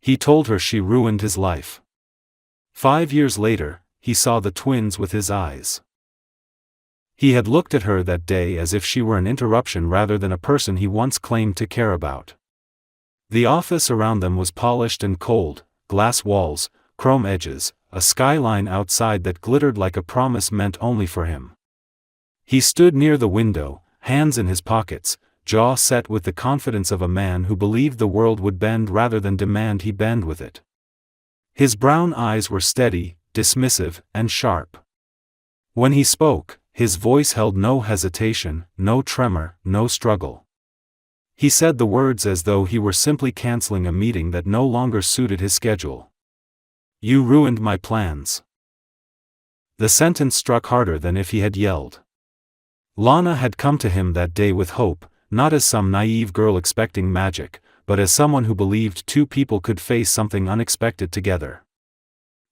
He told her she ruined his life. 5 years later, he saw the twins with his eyes. He had looked at her that day as if she were an interruption rather than a person he once claimed to care about. The office around them was polished and cold, glass walls, chrome edges, a skyline outside that glittered like a promise meant only for him. He stood near the window, hands in his pockets, jaw set with the confidence of a man who believed the world would bend rather than demand he bend with it. His brown eyes were steady, dismissive, and sharp. When he spoke, his voice held no hesitation, no tremor, no struggle. He said the words as though he were simply canceling a meeting that no longer suited his schedule. "You ruined my plans." The sentence struck harder than if he had yelled. Lana had come to him that day with hope, not as some naive girl expecting magic, but as someone who believed two people could face something unexpected together.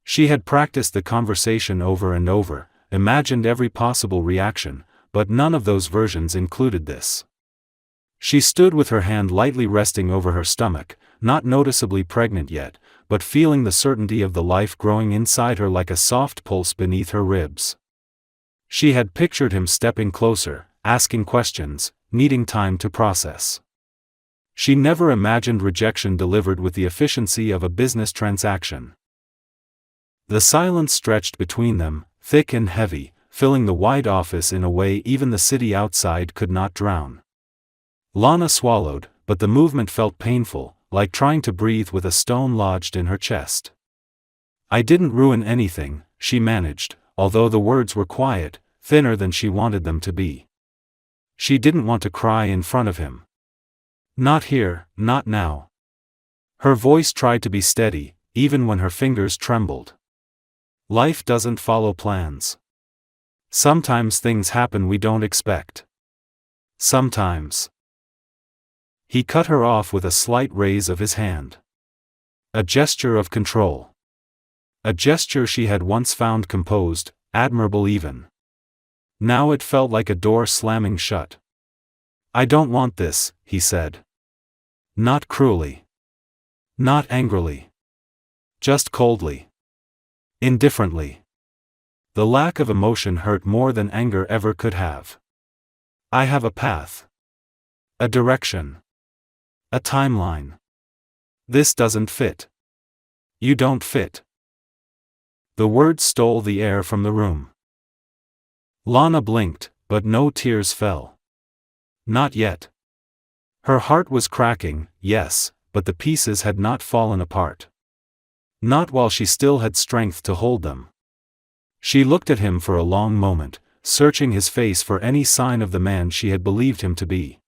She had practiced the conversation over and over, imagined every possible reaction, but none of those versions included this. She stood with her hand lightly resting over her stomach, not noticeably pregnant yet, but feeling the certainty of the life growing inside her like a soft pulse beneath her ribs. She had pictured him stepping closer, asking questions, needing time to process. She never imagined rejection delivered with the efficiency of a business transaction. The silence stretched between them, thick and heavy, filling the wide office in a way even the city outside could not drown. Lana swallowed, but the movement felt painful, like trying to breathe with a stone lodged in her chest. "I didn't ruin anything," she managed, although the words were quiet, thinner than she wanted them to be. She didn't want to cry in front of him. Not here, not now. Her voice tried to be steady, even when her fingers trembled. Life doesn't follow plans. Sometimes things happen we don't expect. Sometimes. He cut her off with a slight raise of his hand. A gesture of control. A gesture she had once found composed, admirable even. Now it felt like a door slamming shut. "I don't want this," he said. Not cruelly. Not angrily. Just coldly. Indifferently. The lack of emotion hurt more than anger ever could have. "I have a path. A direction. A timeline. This doesn't fit. You don't fit." The words stole the air from the room. Lana blinked, but no tears fell. Not yet. Her heart was cracking, yes, but the pieces had not fallen apart. Not while she still had strength to hold them. She looked at him for a long moment, searching his face for any sign of the man she had believed him to be.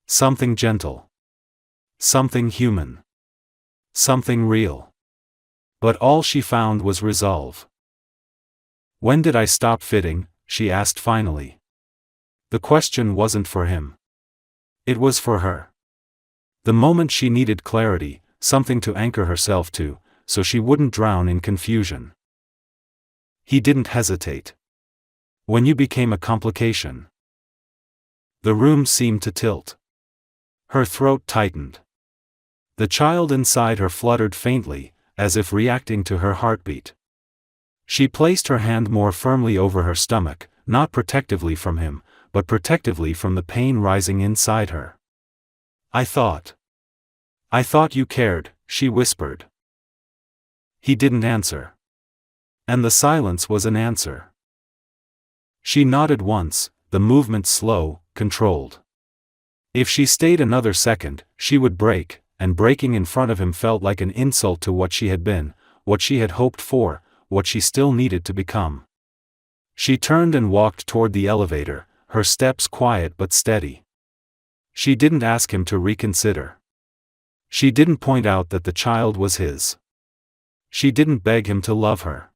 Something gentle. Something human. Something real. But all she found was resolve. "When did I stop fitting?" she asked finally. The question wasn't for him. It was for her. The moment she needed clarity, something to anchor herself to, so she wouldn't drown in confusion. He didn't hesitate. "When you became a complication." The room seemed to tilt. Her throat tightened. The child inside her fluttered faintly, as if reacting to her heartbeat. She placed her hand more firmly over her stomach, not protectively from him, but protectively from the pain rising inside her. I thought you cared," she whispered. He didn't answer. And the silence was an answer. She nodded once, the movement slow, controlled. If she stayed another second, she would break, and breaking in front of him felt like an insult to what she had been, what she had hoped for, what she still needed to become. She turned and walked toward the elevator, her steps quiet but steady. She didn't ask him to reconsider. She didn't point out that the child was his. She didn't beg him to love her.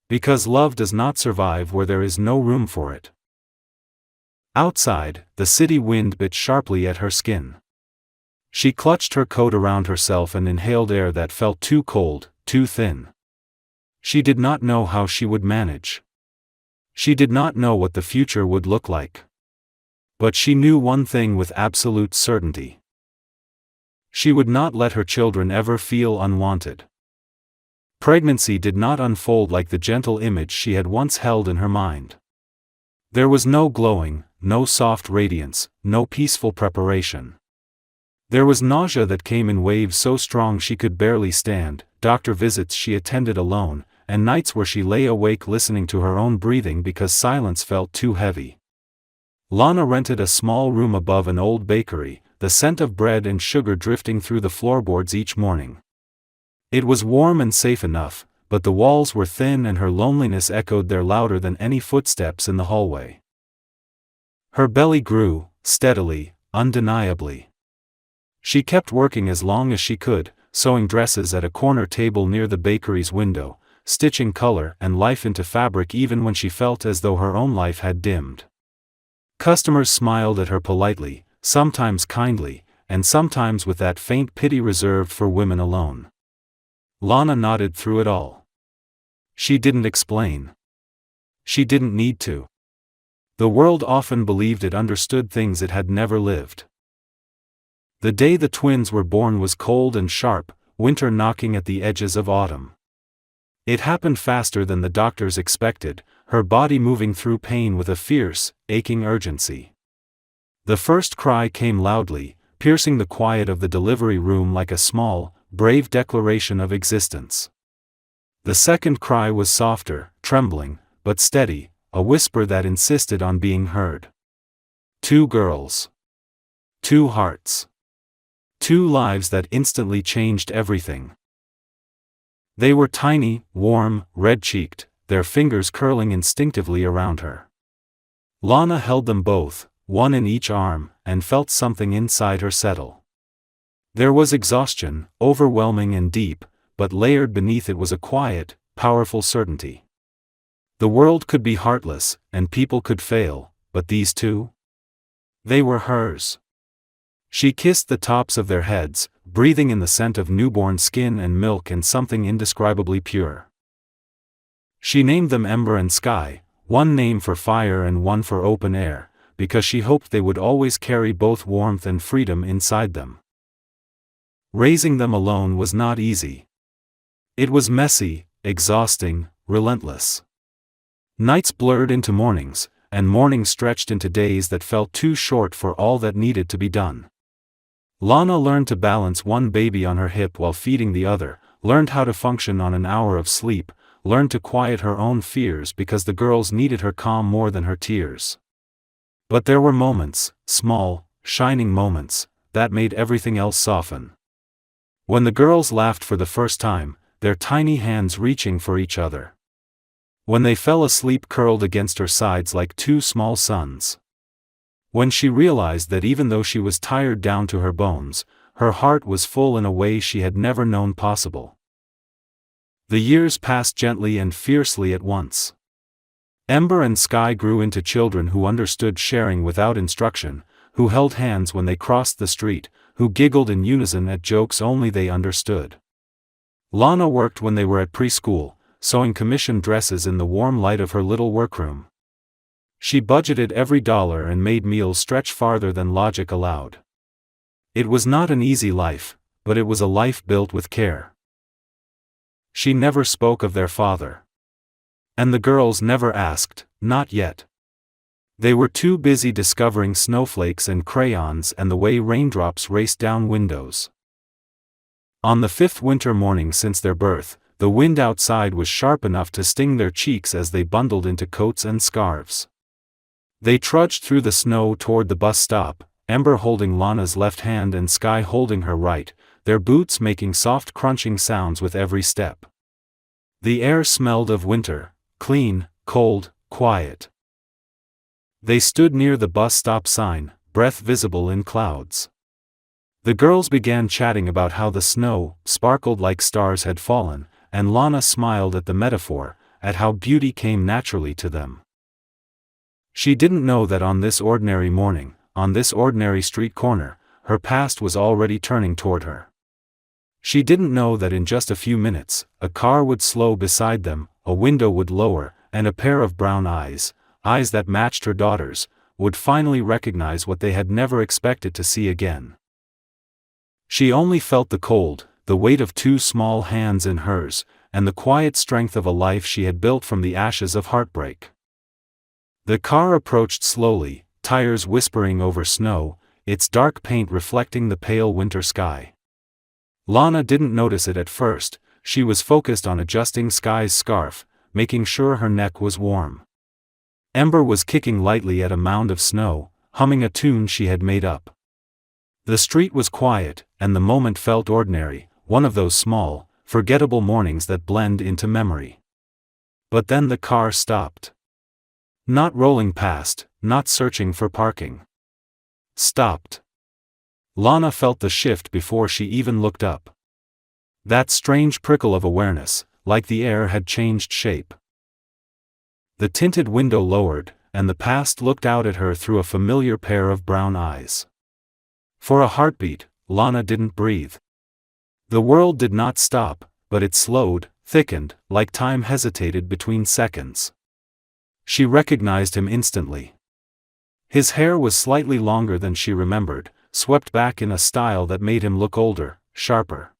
Because love does not survive where there is no room for it. Outside, the city wind bit sharply at her skin. She clutched her coat around herself and inhaled air that felt too cold, too thin. She did not know how she would manage. She did not know what the future would look like. But she knew one thing with absolute certainty. She would not let her children ever feel unwanted. Pregnancy did not unfold like the gentle image she had once held in her mind. There was no glowing, no soft radiance, no peaceful preparation. There was nausea that came in waves so strong she could barely stand, doctor visits she attended alone, and nights where she lay awake listening to her own breathing because silence felt too heavy. Lana rented a small room above an old bakery, the scent of bread and sugar drifting through the floorboards each morning. It was warm and safe enough, but the walls were thin and her loneliness echoed there louder than any footsteps in the hallway. Her belly grew, steadily, undeniably. She kept working as long as she could, sewing dresses at a corner table near the bakery's window, stitching color and life into fabric even when she felt as though her own life had dimmed. Customers smiled at her politely, sometimes kindly, and sometimes with that faint pity reserved for women alone. Lana nodded through it all. She didn't explain. She didn't need to. The world often believed it understood things it had never lived. The day the twins were born was cold and sharp, winter knocking at the edges of autumn. It happened faster than the doctors expected, her body moving through pain with a fierce, aching urgency. The first cry came loudly, piercing the quiet of the delivery room like a small, brave declaration of existence. The second cry was softer, trembling, but steady, a whisper that insisted on being heard. 2 girls. 2 hearts. 2 lives that instantly changed everything. They were tiny, warm, red-cheeked, their fingers curling instinctively around her. Lana held them both, one in each arm, and felt something inside her settle. There was exhaustion, overwhelming and deep, but layered beneath it was a quiet, powerful certainty. The world could be heartless, and people could fail, but these 2? They were hers. She kissed the tops of their heads, breathing in the scent of newborn skin and milk and something indescribably pure. She named them Ember and Sky, one name for fire and one for open air, because she hoped they would always carry both warmth and freedom inside them. Raising them alone was not easy. It was messy, exhausting, relentless. Nights blurred into mornings, and mornings stretched into days that felt too short for all that needed to be done. Lana learned to balance one baby on her hip while feeding the other, learned how to function on an hour of sleep, learned to quiet her own fears because the girls needed her calm more than her tears. But there were moments, small, shining moments, that made everything else soften. When the girls laughed for the first time, their tiny hands reaching for each other. When they fell asleep curled against her sides like 2 small suns. When she realized that even though she was tired down to her bones, her heart was full in a way she had never known possible. The years passed gently and fiercely at once. Ember and Sky grew into children who understood sharing without instruction, who held hands when they crossed the street, who giggled in unison at jokes only they understood. Lana worked when they were at preschool, sewing commission dresses in the warm light of her little workroom. She budgeted every dollar and made meals stretch farther than logic allowed. It was not an easy life, but it was a life built with care. She never spoke of their father. And the girls never asked, not yet. They were too busy discovering snowflakes and crayons and the way raindrops raced down windows. On the 5th winter morning since their birth, the wind outside was sharp enough to sting their cheeks as they bundled into coats and scarves. They trudged through the snow toward the bus stop, Ember holding Lana's left hand and Sky holding her right, their boots making soft crunching sounds with every step. The air smelled of winter, clean, cold, quiet. They stood near the bus stop sign, breath visible in clouds. The girls began chatting about how the snow sparkled like stars had fallen, and Lana smiled at the metaphor, at how beauty came naturally to them. She didn't know that on this ordinary morning, on this ordinary street corner, her past was already turning toward her. She didn't know that in just a few minutes, a car would slow beside them, a window would lower, and a pair of brown eyes, eyes that matched her daughter's, would finally recognize what they had never expected to see again. She only felt the cold, the weight of two small hands in hers, and the quiet strength of a life she had built from the ashes of heartbreak. The car approached slowly, tires whispering over snow, its dark paint reflecting the pale winter sky. Lana didn't notice it at first. She was focused on adjusting Sky's scarf, making sure her neck was warm. Ember was kicking lightly at a mound of snow, humming a tune she had made up. The street was quiet, and the moment felt ordinary, one of those small, forgettable mornings that blend into memory. But then the car stopped. Not rolling past, not searching for parking. Stopped. Lana felt the shift before she even looked up. That strange prickle of awareness, like the air had changed shape. The tinted window lowered, and the past looked out at her through a familiar pair of brown eyes. For a heartbeat, Lana didn't breathe. The world did not stop, but it slowed, thickened, like time hesitated between seconds. She recognized him instantly. His hair was slightly longer than she remembered, swept back in a style that made him look older, sharper.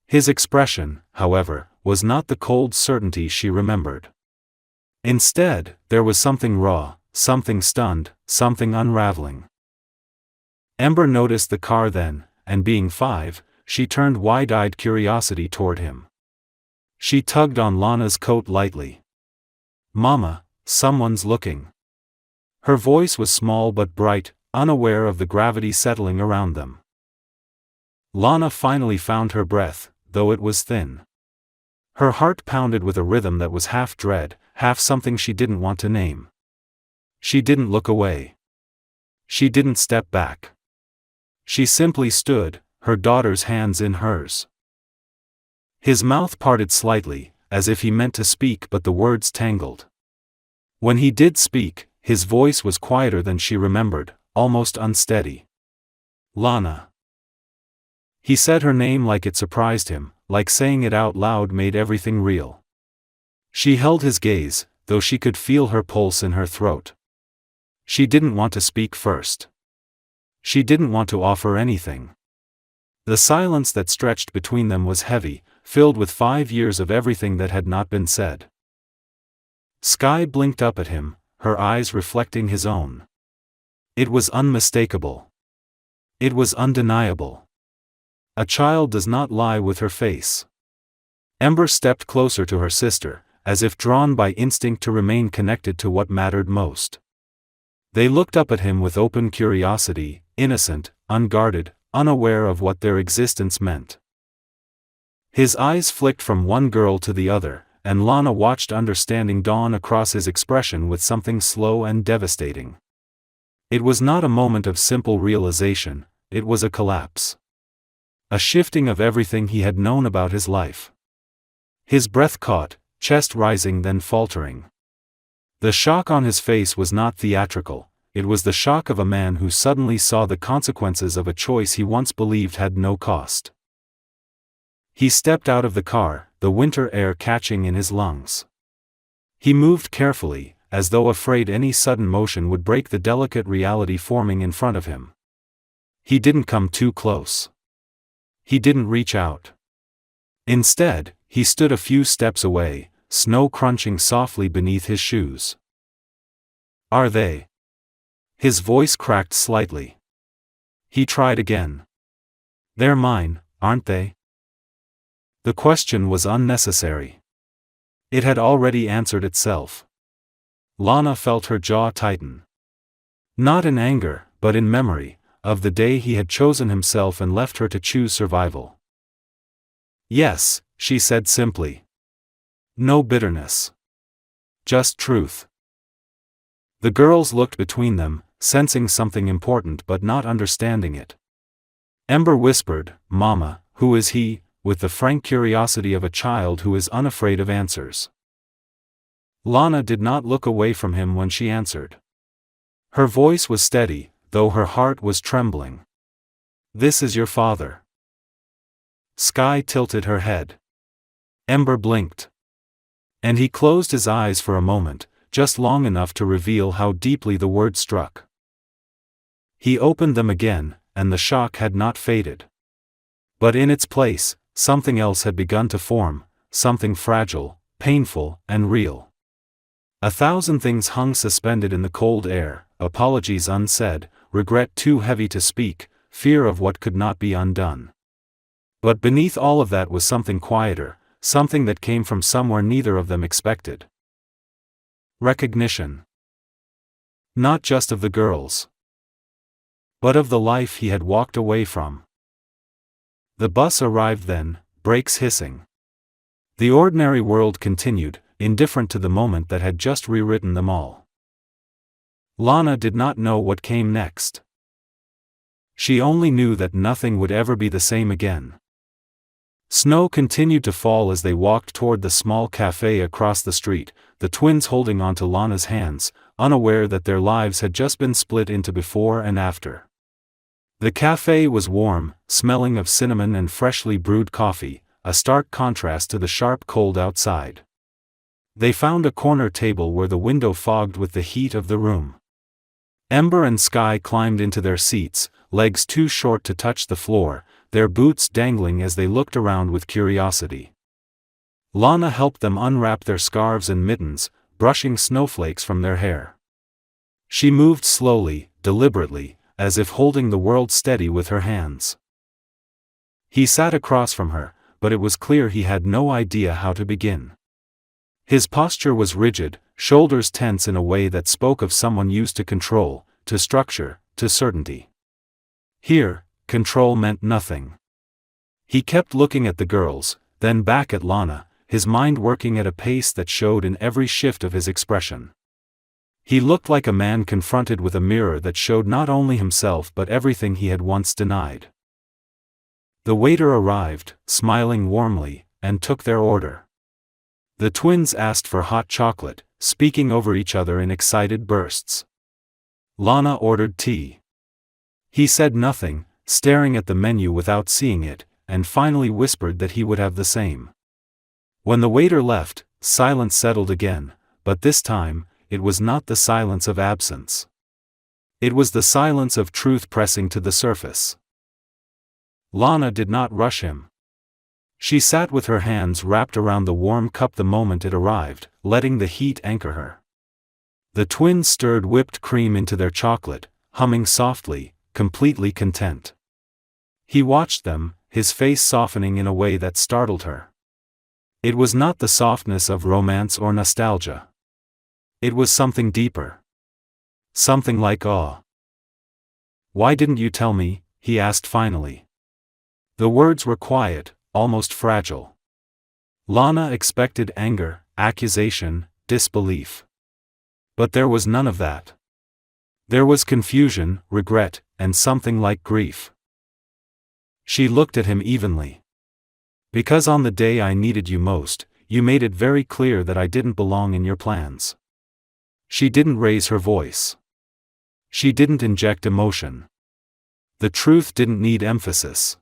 His expression, however, was not the cold certainty she remembered. Instead, there was something raw, something stunned, something unraveling. Ember noticed the car then, and being 5, she turned wide-eyed curiosity toward him. She tugged on Lana's coat lightly. "Mama, someone's looking." Her voice was small but bright, unaware of the gravity settling around them. Lana finally found her breath, though it was thin. Her heart pounded with a rhythm that was half dread, half something she didn't want to name. She didn't look away. She didn't step back. She simply stood, her daughter's hands in hers. His mouth parted slightly, as if he meant to speak but the words tangled. When he did speak, his voice was quieter than she remembered, almost unsteady. "Lana." He said her name like it surprised him, like saying it out loud made everything real. She held his gaze, though she could feel her pulse in her throat. She didn't want to speak first. She didn't want to offer anything. The silence that stretched between them was heavy, filled with 5 years of everything that had not been said. Sky blinked up at him, her eyes reflecting his own. It was unmistakable. It was undeniable. A child does not lie with her face. Ember stepped closer to her sister, as if drawn by instinct to remain connected to what mattered most. They looked up at him with open curiosity, innocent, unguarded, unaware of what their existence meant. His eyes flicked from one girl to the other, and Lana watched understanding dawn across his expression with something slow and devastating. It was not a moment of simple realization, it was a collapse. A shifting of everything he had known about his life. His breath caught, chest rising then faltering. The shock on his face was not theatrical, it was the shock of a man who suddenly saw the consequences of a choice he once believed had no cost. He stepped out of the car, the winter air catching in his lungs. He moved carefully, as though afraid any sudden motion would break the delicate reality forming in front of him. He didn't come too close. He didn't reach out. Instead, he stood a few steps away, snow crunching softly beneath his shoes. "Are they?" His voice cracked slightly. He tried again. "They're mine, aren't they?" The question was unnecessary. It had already answered itself. Lana felt her jaw tighten. Not in anger, but in memory, of the day he had chosen himself and left her to choose survival. "Yes," she said simply. No bitterness. Just truth. The girls looked between them, sensing something important but not understanding it. Ember whispered, "Mama, who is he?" with the frank curiosity of a child who is unafraid of answers. Lana did not look away from him when she answered. Her voice was steady, though her heart was trembling. "This is your father." Sky tilted her head. Ember blinked. And he closed his eyes for a moment, just long enough to reveal how deeply the word struck. He opened them again, and the shock had not faded. But in its place, something else had begun to form, something fragile, painful, and real. 1,000 things hung suspended in the cold air, apologies unsaid, regret too heavy to speak, fear of what could not be undone. But beneath all of that was something quieter, something that came from somewhere neither of them expected. Recognition. Not just of the girls, but of the life he had walked away from. The bus arrived then, brakes hissing. The ordinary world continued, indifferent to the moment that had just rewritten them all. Lana did not know what came next. She only knew that nothing would ever be the same again. Snow continued to fall as they walked toward the small cafe across the street, the twins holding onto Lana's hands, unaware that their lives had just been split into before and after. The cafe was warm, smelling of cinnamon and freshly brewed coffee, a stark contrast to the sharp cold outside. They found a corner table where the window fogged with the heat of the room. Ember and Sky climbed into their seats, legs too short to touch the floor, their boots dangling as they looked around with curiosity. Lana helped them unwrap their scarves and mittens, brushing snowflakes from their hair. She moved slowly, deliberately, as if holding the world steady with her hands. He sat across from her, but it was clear he had no idea how to begin. His posture was rigid, shoulders tense in a way that spoke of someone used to control, to structure, to certainty. Here, control meant nothing. He kept looking at the girls, then back at Lana, his mind working at a pace that showed in every shift of his expression. He looked like a man confronted with a mirror that showed not only himself but everything he had once denied. The waiter arrived, smiling warmly, and took their order. The twins asked for hot chocolate, speaking over each other in excited bursts. Lana ordered tea. He said nothing, staring at the menu without seeing it, and finally whispered that he would have the same. When the waiter left, silence settled again, but this time, it was not the silence of absence. It was the silence of truth pressing to the surface. Lana did not rush him. She sat with her hands wrapped around the warm cup the moment it arrived, letting the heat anchor her. The twins stirred whipped cream into their chocolate, humming softly, completely content. He watched them, his face softening in a way that startled her. It was not the softness of romance or nostalgia. It was something deeper. Something like awe. "Why didn't you tell me?" he asked finally. The words were quiet, almost fragile. Lana expected anger, accusation, disbelief. But there was none of that. There was confusion, regret, and something like grief. She looked at him evenly. "Because on the day I needed you most, you made it very clear that I didn't belong in your plans." She didn't raise her voice. She didn't inject emotion. The truth didn't need emphasis.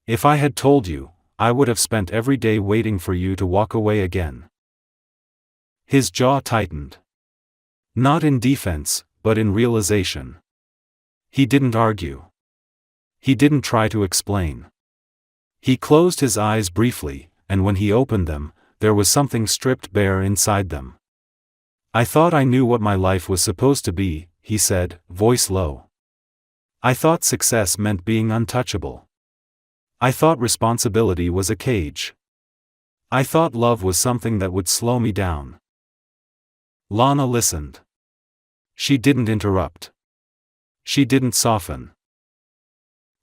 "If I had told you, I would have spent every day waiting for you to walk away again." His jaw tightened. Not in defense, but in realization. He didn't argue. He didn't try to explain. He closed his eyes briefly, and when he opened them, there was something stripped bare inside them. "I thought I knew what my life was supposed to be," he said, voice low. "I thought success meant being untouchable. I thought responsibility was a cage. I thought love was something that would slow me down." Lana listened. She didn't interrupt. She didn't soften.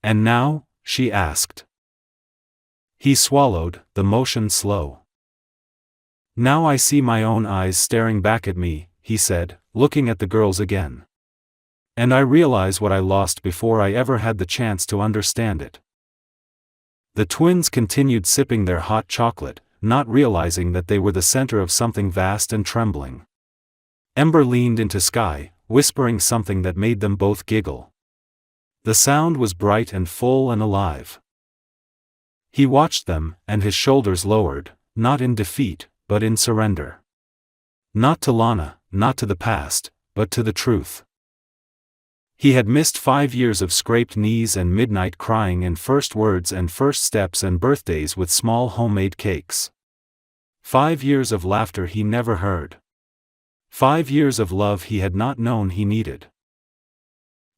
"And now?" she asked. He swallowed, the motion slow. "Now I see my own eyes staring back at me," he said, looking at the girls again. "And I realize what I lost before I ever had the chance to understand it." The twins continued sipping their hot chocolate, not realizing that they were the center of something vast and trembling. Ember leaned into Sky, whispering something that made them both giggle. The sound was bright and full and alive. He watched them, and his shoulders lowered, not in defeat, but in surrender. Not to Lana, not to the past, but to the truth. He had missed 5 years of scraped knees and midnight crying and first words and first steps and birthdays with small homemade cakes. 5 years of laughter he never heard. 5 years of love he had not known he needed.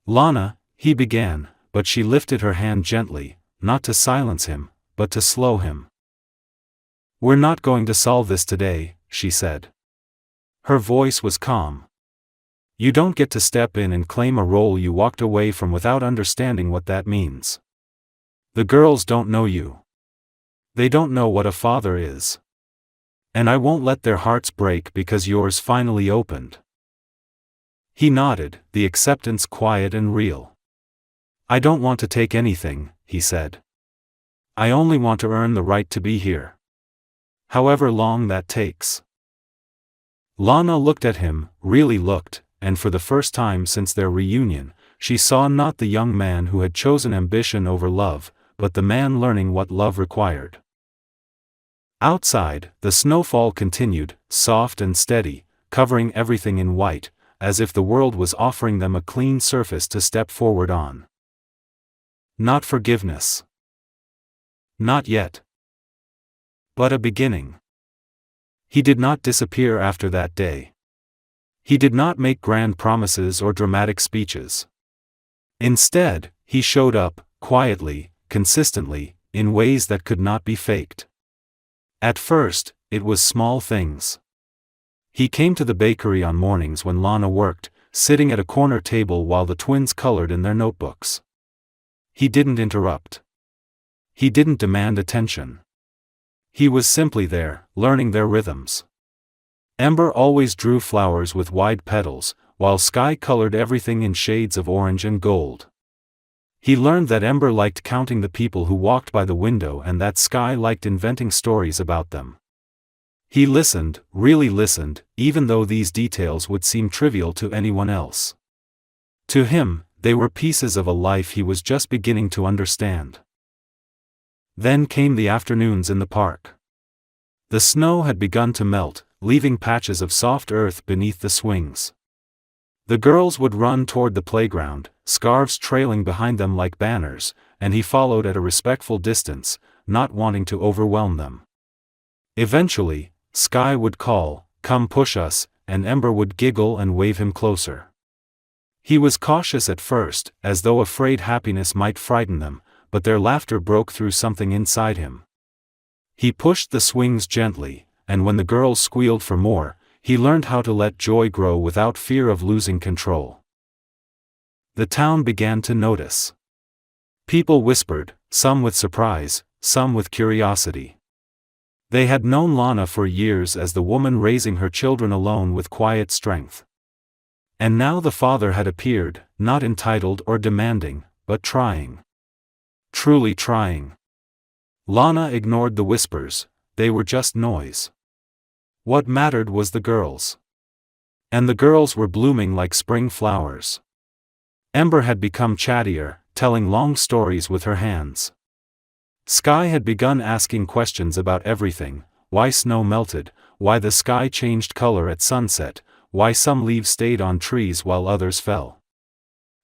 "Lana," he began, but she lifted her hand gently, not to silence him, but to slow him. "We're not going to solve this today," she said. Her voice was calm. "You don't get to step in and claim a role you walked away from without understanding what that means. The girls don't know you. They don't know what a father is. And I won't let their hearts break because yours finally opened." He nodded, the acceptance quiet and real. "I don't want to take anything," he said. "I only want to earn the right to be here. However long that takes." Lana looked at him, really looked, and for the first time since their reunion, she saw not the young man who had chosen ambition over love, but the man learning what love required. Outside, the snowfall continued, soft and steady, covering everything in white, as if the world was offering them a clean surface to step forward on. Not forgiveness. Not yet. But a beginning. He did not disappear after that day. He did not make grand promises or dramatic speeches. Instead, he showed up, quietly, consistently, in ways that could not be faked. At first, it was small things. He came to the bakery on mornings when Lana worked, sitting at a corner table while the twins colored in their notebooks. He didn't interrupt. He didn't demand attention. He was simply there, learning their rhythms. Ember always drew flowers with wide petals, while Sky colored everything in shades of orange and gold. He learned that Ember liked counting the people who walked by the window and that Sky liked inventing stories about them. He listened, really listened, even though these details would seem trivial to anyone else. To him, they were pieces of a life he was just beginning to understand. Then came the afternoons in the park. The snow had begun to melt, leaving patches of soft earth beneath the swings. The girls would run toward the playground, scarves trailing behind them like banners, and he followed at a respectful distance, not wanting to overwhelm them. Eventually, Sky would call, "Come push us," and Ember would giggle and wave him closer. He was cautious at first, as though afraid happiness might frighten them, but their laughter broke through something inside him. He pushed the swings gently, and when the girls squealed for more, he learned how to let joy grow without fear of losing control. The town began to notice. People whispered, some with surprise, some with curiosity. They had known Lana for years as the woman raising her children alone with quiet strength. And now the father had appeared, not entitled or demanding, but trying. Truly trying. Lana ignored the whispers, they were just noise. What mattered was the girls. And the girls were blooming like spring flowers. Ember had become chattier, telling long stories with her hands. Sky had begun asking questions about everything: why snow melted, why the sky changed color at sunset, why some leaves stayed on trees while others fell.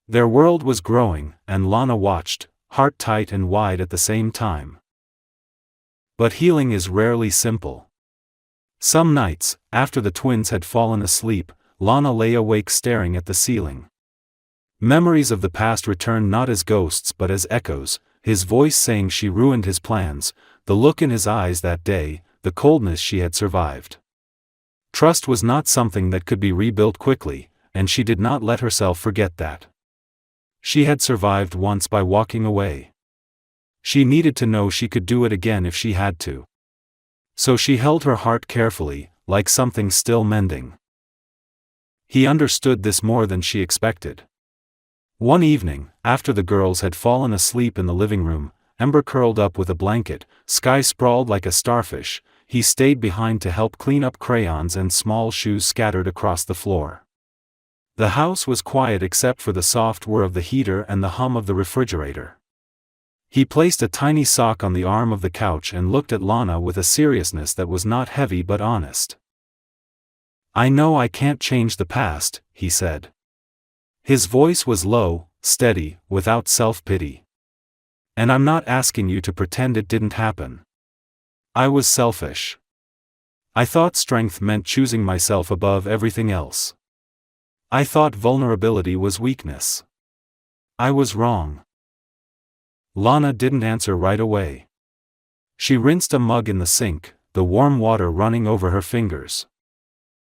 Their world was growing, and Lana watched, heart tight and wide at the same time. But healing is rarely simple. Some nights, after the twins had fallen asleep, Lana lay awake staring at the ceiling. Memories of the past returned not as ghosts but as echoes, his voice saying she ruined his plans, the look in his eyes that day, the coldness she had survived. Trust was not something that could be rebuilt quickly, and she did not let herself forget that. She had survived once by walking away. She needed to know she could do it again if she had to. So she held her heart carefully, like something still mending. He understood this more than she expected. One evening, after the girls had fallen asleep in the living room, Ember curled up with a blanket, Sky sprawled like a starfish, he stayed behind to help clean up crayons and small shoes scattered across the floor. The house was quiet except for the soft whir of the heater and the hum of the refrigerator. He placed a tiny sock on the arm of the couch and looked at Lana with a seriousness that was not heavy but honest. "I know I can't change the past," he said. His voice was low, steady, without self-pity. And I'm not asking you to pretend it didn't happen. I was selfish. I thought strength meant choosing myself above everything else. I thought vulnerability was weakness. I was wrong. Lana didn't answer right away. She rinsed a mug in the sink, the warm water running over her fingers.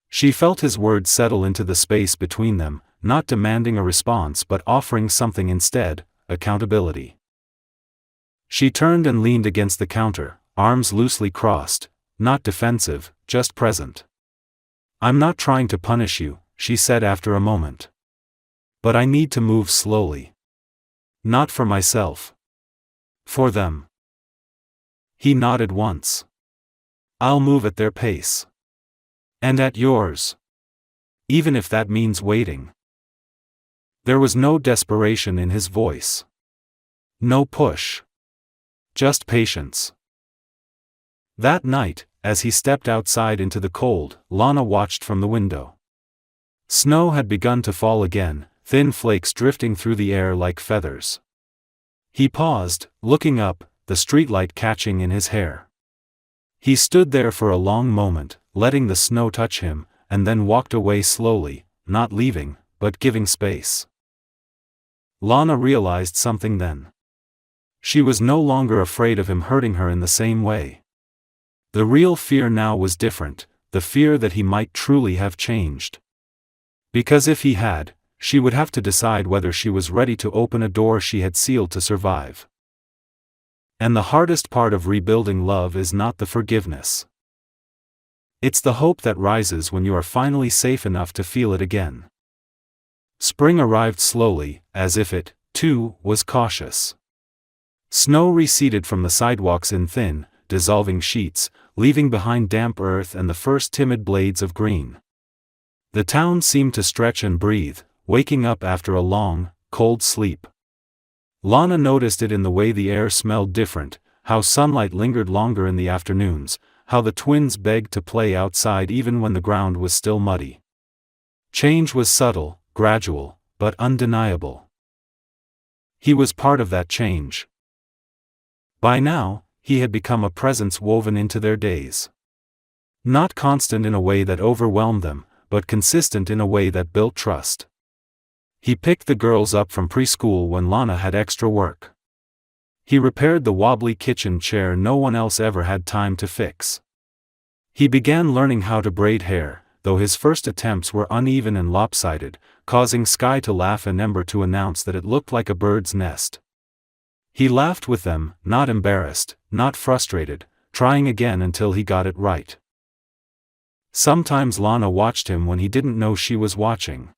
She felt his words settle into the space between them, not demanding a response but offering something instead: accountability. She turned and leaned against the counter, arms loosely crossed, not defensive, just present. I'm not trying to punish you, she said after a moment. But I need to move slowly. Not for myself. For them. He nodded once. I'll move at their pace. And at yours. Even if that means waiting. There was no desperation in his voice. No push. Just patience. That night, as he stepped outside into the cold, Lana watched from the window. Snow had begun to fall again, thin flakes drifting through the air like feathers. He paused, looking up, the streetlight catching in his hair. He stood there for a long moment, letting the snow touch him, and then walked away slowly, not leaving, but giving space. Lana realized something then. She was no longer afraid of him hurting her in the same way. The real fear now was different, the fear that he might truly have changed. Because if he had, she would have to decide whether she was ready to open a door she had sealed to survive. And the hardest part of rebuilding love is not the forgiveness. It's the hope that rises when you are finally safe enough to feel it again. Spring arrived slowly, as if it, too, was cautious. Snow receded from the sidewalks in thin, dissolving sheets, leaving behind damp earth and the first timid blades of green. The town seemed to stretch and breathe, waking up after a long, cold sleep. Lana noticed it in the way the air smelled different, how sunlight lingered longer in the afternoons, how the twins begged to play outside even when the ground was still muddy. Change was subtle, gradual, but undeniable. He was part of that change. By now, he had become a presence woven into their days. Not constant in a way that overwhelmed them, but consistent in a way that built trust. He picked the girls up from preschool when Lana had extra work. He repaired the wobbly kitchen chair no one else ever had time to fix. He began learning how to braid hair, though his first attempts were uneven and lopsided, causing Sky to laugh and Ember to announce that it looked like a bird's nest. He laughed with them, not embarrassed, not frustrated, trying again until he got it right. Sometimes Lana watched him when he didn't know she was watching.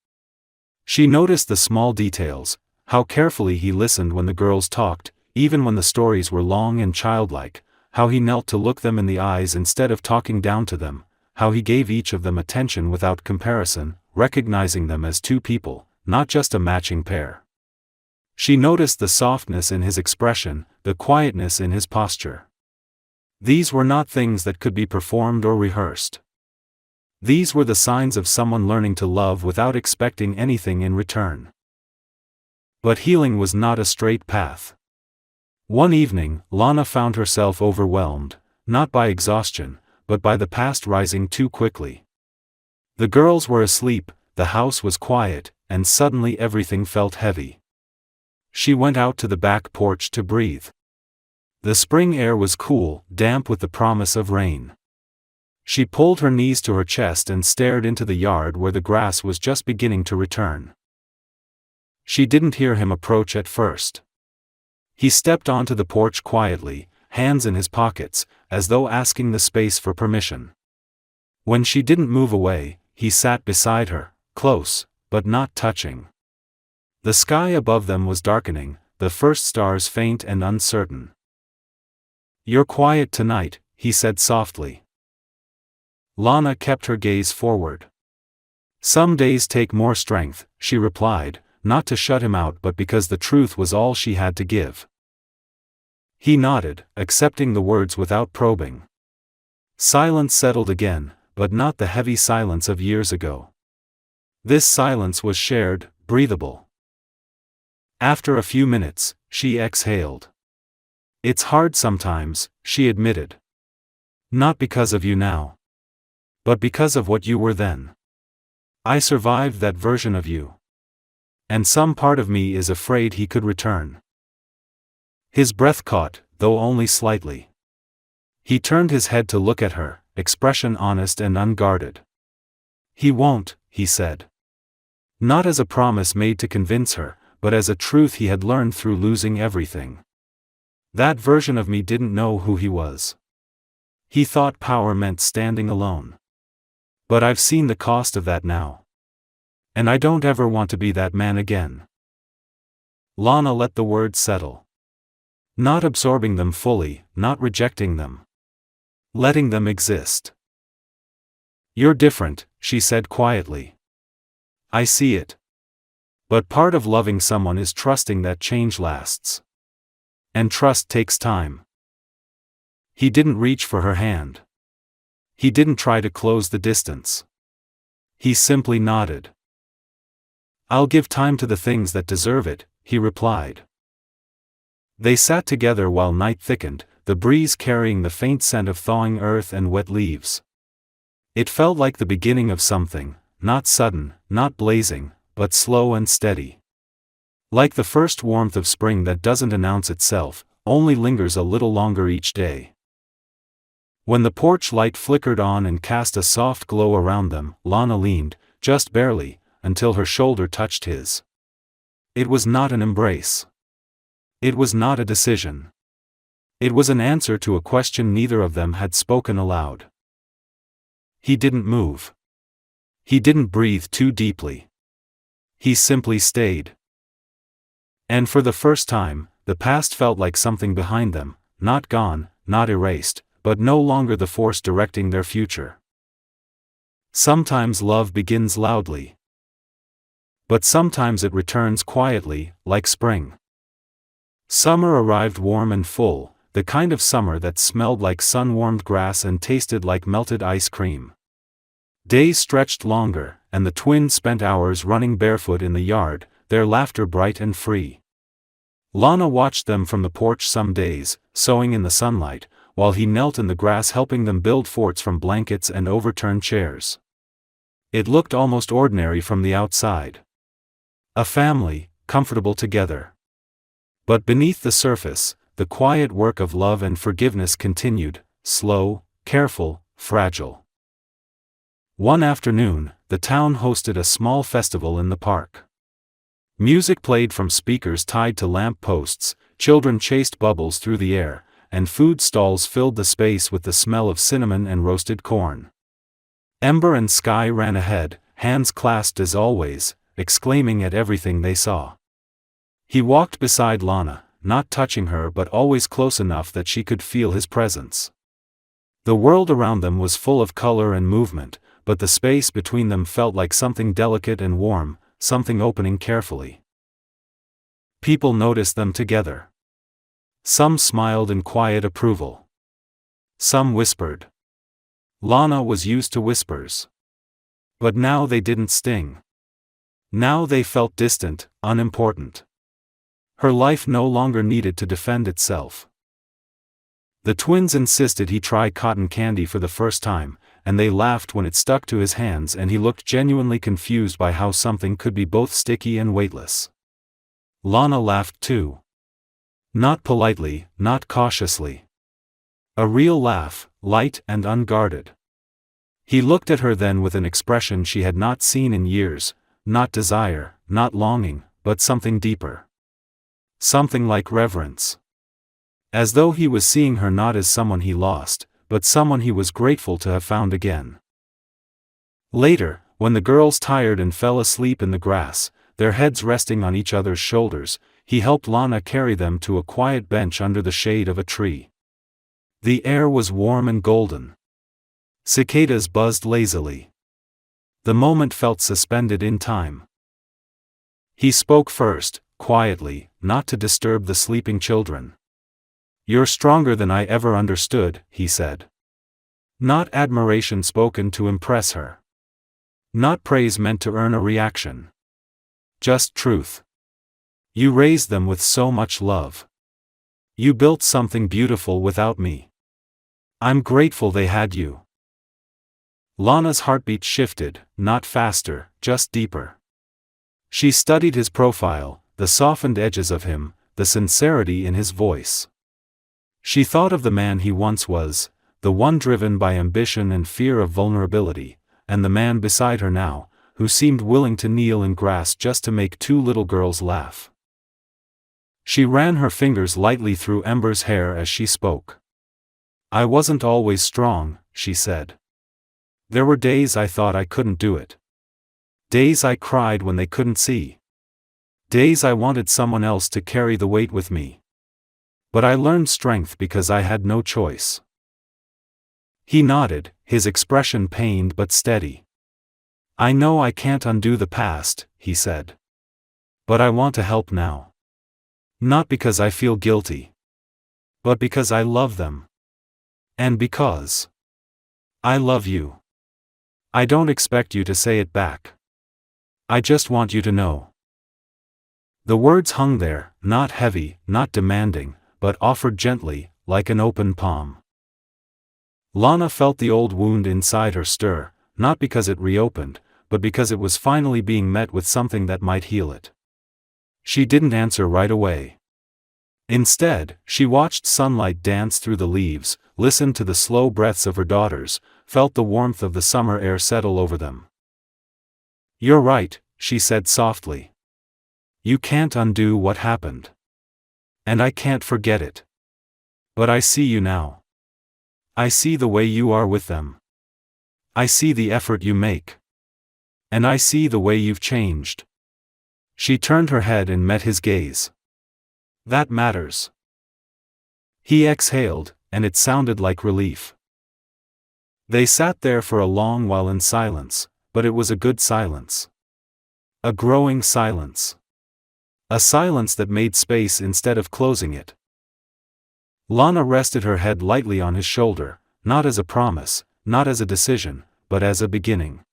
She noticed the small details, how carefully he listened when the girls talked, even when the stories were long and childlike, how he knelt to look them in the eyes instead of talking down to them, how he gave each of them attention without comparison, recognizing them as two people, not just a matching pair. She noticed the softness in his expression, the quietness in his posture. These were not things that could be performed or rehearsed. These were the signs of someone learning to love without expecting anything in return. But healing was not a straight path. One evening, Lana found herself overwhelmed, not by exhaustion, but by the past rising too quickly. The girls were asleep, the house was quiet, and suddenly everything felt heavy. She went out to the back porch to breathe. The spring air was cool, damp with the promise of rain. She pulled her knees to her chest and stared into the yard where the grass was just beginning to return. She didn't hear him approach at first. He stepped onto the porch quietly, hands in his pockets, as though asking the space for permission. When she didn't move away, he sat beside her, close, but not touching. The sky above them was darkening, the first stars faint and uncertain. "You're quiet tonight," he said softly. Lana kept her gaze forward. "Some days take more strength," she replied, not to shut him out but because the truth was all she had to give. He nodded, accepting the words without probing. Silence settled again, but not the heavy silence of years ago. This silence was shared, breathable. After a few minutes, she exhaled. It's hard sometimes, she admitted. Not because of you now. But because of what you were then. I survived that version of you. And some part of me is afraid he could return. His breath caught, though only slightly. He turned his head to look at her, expression honest and unguarded. He won't, he said. Not as a promise made to convince her, but as a truth he had learned through losing everything. That version of me didn't know who he was. He thought power meant standing alone. But I've seen the cost of that now. And I don't ever want to be that man again. Lana let the words settle. Not absorbing them fully, not rejecting them. Letting them exist. You're different, she said quietly. I see it. But part of loving someone is trusting that change lasts. And trust takes time. He didn't reach for her hand. He didn't try to close the distance. He simply nodded. I'll give time to the things that deserve it, he replied. They sat together while night thickened, the breeze carrying the faint scent of thawing earth and wet leaves. It felt like the beginning of something, not sudden, not blazing, but slow and steady. Like the first warmth of spring that doesn't announce itself, only lingers a little longer each day. When the porch light flickered on and cast a soft glow around them, Lana leaned, just barely, until her shoulder touched his. It was not an embrace. It was not a decision. It was an answer to a question neither of them had spoken aloud. He didn't move. He didn't breathe too deeply. He simply stayed. And for the first time, the past felt like something behind them, not gone, not erased, but no longer the force directing their future. Sometimes love begins loudly. But sometimes it returns quietly, like spring. Summer arrived warm and full, the kind of summer that smelled like sun-warmed grass and tasted like melted ice cream. Days stretched longer, and the twins spent hours running barefoot in the yard, their laughter bright and free. Lana watched them from the porch some days, sewing in the sunlight, while he knelt in the grass helping them build forts from blankets and overturned chairs. It looked almost ordinary from the outside. A family, comfortable together. But beneath the surface, the quiet work of love and forgiveness continued, slow, careful, fragile. One afternoon, the town hosted a small festival in the park. Music played from speakers tied to lamp posts, children chased bubbles through the air, and food stalls filled the space with the smell of cinnamon and roasted corn. Ember and Sky ran ahead, hands clasped as always, exclaiming at everything they saw. He walked beside Lana, not touching her but always close enough that she could feel his presence. The world around them was full of color and movement, but the space between them felt like something delicate and warm, something opening carefully. People noticed them together. Some smiled in quiet approval. Some whispered. Lana was used to whispers. But now they didn't sting. Now they felt distant, unimportant. Her life no longer needed to defend itself. The twins insisted he try cotton candy for the first time, and they laughed when it stuck to his hands and he looked genuinely confused by how something could be both sticky and weightless. Lana laughed too. Not politely, not cautiously. A real laugh, light and unguarded. He looked at her then with an expression she had not seen in years, not desire, not longing, but something deeper. Something like reverence. As though he was seeing her not as someone he lost, but someone he was grateful to have found again. Later, when the girls tired and fell asleep in the grass, their heads resting on each other's shoulders, he helped Lana carry them to a quiet bench under the shade of a tree. The air was warm and golden. Cicadas buzzed lazily. The moment felt suspended in time. He spoke first, quietly, not to disturb the sleeping children. "You're stronger than I ever understood," he said. Not admiration spoken to impress her. Not praise meant to earn a reaction. just truth. You raised them with so much love. You built something beautiful without me. I'm grateful they had you." Lana's heartbeat shifted, not faster, just deeper. She studied his profile, the softened edges of him, the sincerity in his voice. She thought of the man he once was, the one driven by ambition and fear of vulnerability, and the man beside her now, who seemed willing to kneel in grass just to make two little girls laugh. She ran her fingers lightly through Ember's hair as she spoke. "I wasn't always strong," she said. "There were days I thought I couldn't do it. Days I cried when they couldn't see. Days I wanted someone else to carry the weight with me. But I learned strength because I had no choice." He nodded, his expression pained but steady. "I know I can't undo the past," he said. "But I want to help now. Not because I feel guilty. But because I love them. And because I love you. I don't expect you to say it back. I just want you to know." The words hung there, not heavy, not demanding, but offered gently, like an open palm. Lana felt the old wound inside her stir, not because it reopened, but because it was finally being met with something that might heal it. She didn't answer right away. Instead, she watched sunlight dance through the leaves, listened to the slow breaths of her daughters, felt the warmth of the summer air settle over them. "You're right," she said softly. "You can't undo what happened. And I can't forget it. But I see you now. I see the way you are with them. I see the effort you make. And I see the way you've changed." She turned her head and met his gaze. "That matters." He exhaled, and it sounded like relief. They sat there for a long while in silence, but it was a good silence. A growing silence. A silence that made space instead of closing it. Lana rested her head lightly on his shoulder, not as a promise, not as a decision, but as a beginning.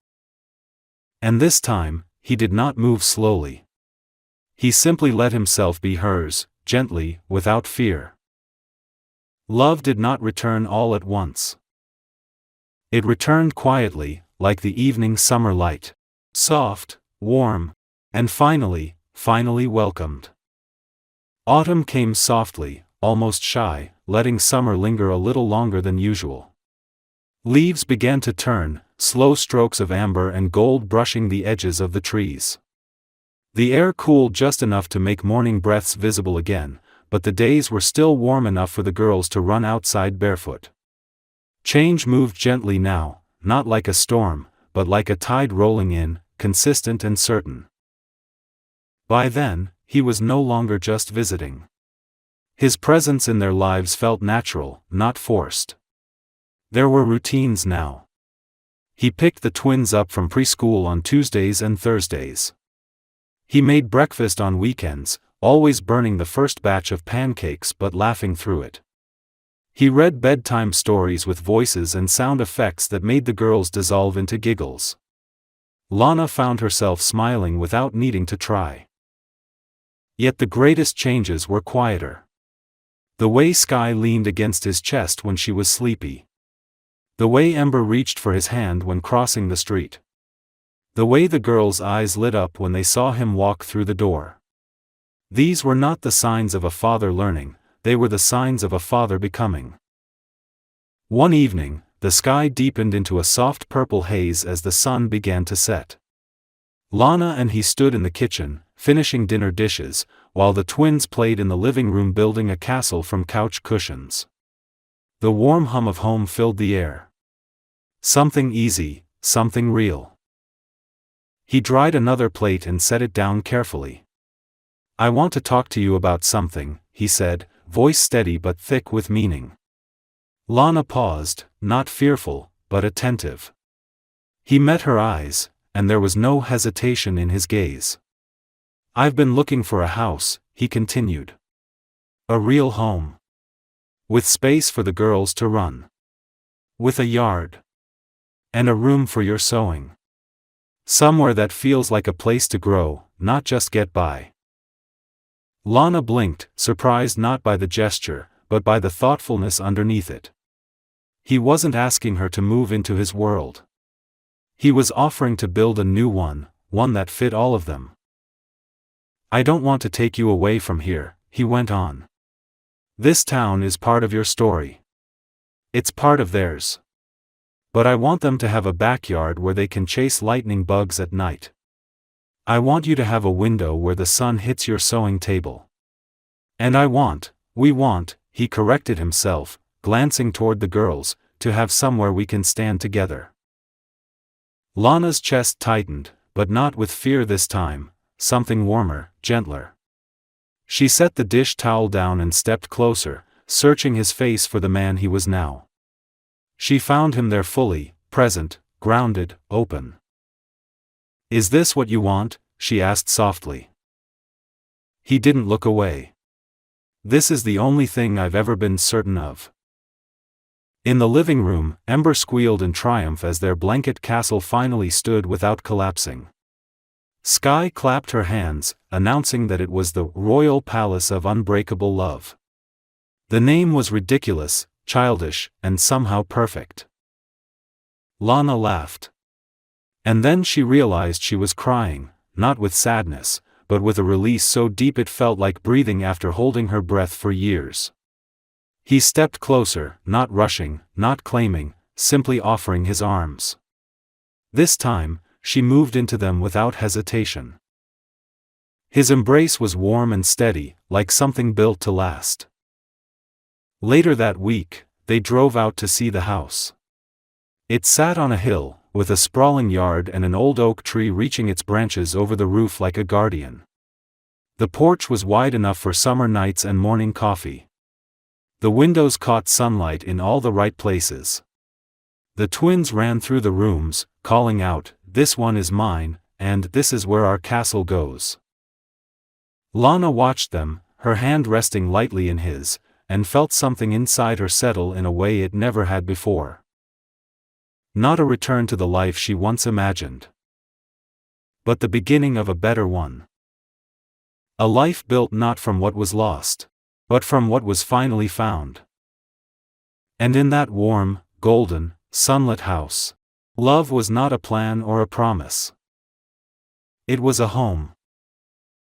And this time, he did not move slowly. He simply let himself be hers, gently, without fear. Love did not return all at once. It returned quietly, like the evening summer light. Soft, warm, and finally welcomed. Autumn came softly, almost shy, letting summer linger a little longer than usual. Leaves began to turn, slow strokes of amber and gold brushing the edges of the trees. The air cooled just enough to make morning breaths visible again, but the days were still warm enough for the girls to run outside barefoot. Change moved gently now, not like a storm, but like a tide rolling in, consistent and certain. By then, he was no longer just visiting. His presence in their lives felt natural, not forced. There were routines now. He picked the twins up from preschool on Tuesdays and Thursdays. He made breakfast on weekends, always burning the first batch of pancakes but laughing through it. He read bedtime stories with voices and sound effects that made the girls dissolve into giggles. Lana found herself smiling without needing to try. Yet the greatest changes were quieter. The way Sky leaned against his chest when she was sleepy. The way Ember reached for his hand when crossing the street. The way the girls' eyes lit up when they saw him walk through the door. These were not the signs of a father learning, they were the signs of a father becoming. One evening, the sky deepened into a soft purple haze as the sun began to set. Lana and he stood in the kitchen, finishing dinner dishes, while the twins played in the living room building a castle from couch cushions. The warm hum of home filled the air. Something easy, something real. He dried another plate and set it down carefully. "I want to talk to you about something," he said, voice steady but thick with meaning. Lana paused, not fearful, but attentive. He met her eyes, and there was no hesitation in his gaze. "I've been looking for a house," he continued. "A real home. With space for the girls to run. With a yard. And a room for your sewing. Somewhere that feels like a place to grow, not just get by. Lana blinked, surprised not by the gesture, but by the thoughtfulness underneath it. He wasn't asking her to move into his world. He was offering to build a new one that fit all of them. I don't want to take you away from here, he went on. This town is part of your story. It's part of theirs. But I want them to have a backyard where they can chase lightning bugs at night. I want you to have a window where the sun hits your sewing table. And we want, he corrected himself, glancing toward the girls, to have somewhere we can stand together. Lana's chest tightened, but not with fear this time, something warmer, gentler. She set the dish towel down and stepped closer, searching his face for the man he was now. She found him there fully, present, grounded, open. Is this what you want? She asked softly. He didn't look away. This is the only thing I've ever been certain of. In the living room, Ember squealed in triumph as their blanket castle finally stood without collapsing. Sky clapped her hands, announcing that it was the Royal Palace of Unbreakable Love. The name was ridiculous, childish, and somehow perfect. Lana laughed. And then she realized she was crying, not with sadness, but with a release so deep it felt like breathing after holding her breath for years. He stepped closer, not rushing, not claiming, simply offering his arms. This time, she moved into them without hesitation. His embrace was warm and steady, like something built to last. Later that week, they drove out to see the house. It sat on a hill, with a sprawling yard and an old oak tree reaching its branches over the roof like a guardian. The porch was wide enough for summer nights and morning coffee. The windows caught sunlight in all the right places. The twins ran through the rooms, calling out, "This one is mine, and this is where our castle goes." Lana watched them, her hand resting lightly in his, and felt something inside her settle in a way it never had before. Not a return to the life she once imagined, but the beginning of a better one. A life built not from what was lost, but from what was finally found. And in that warm, golden, sunlit house, love was not a plan or a promise. It was a home.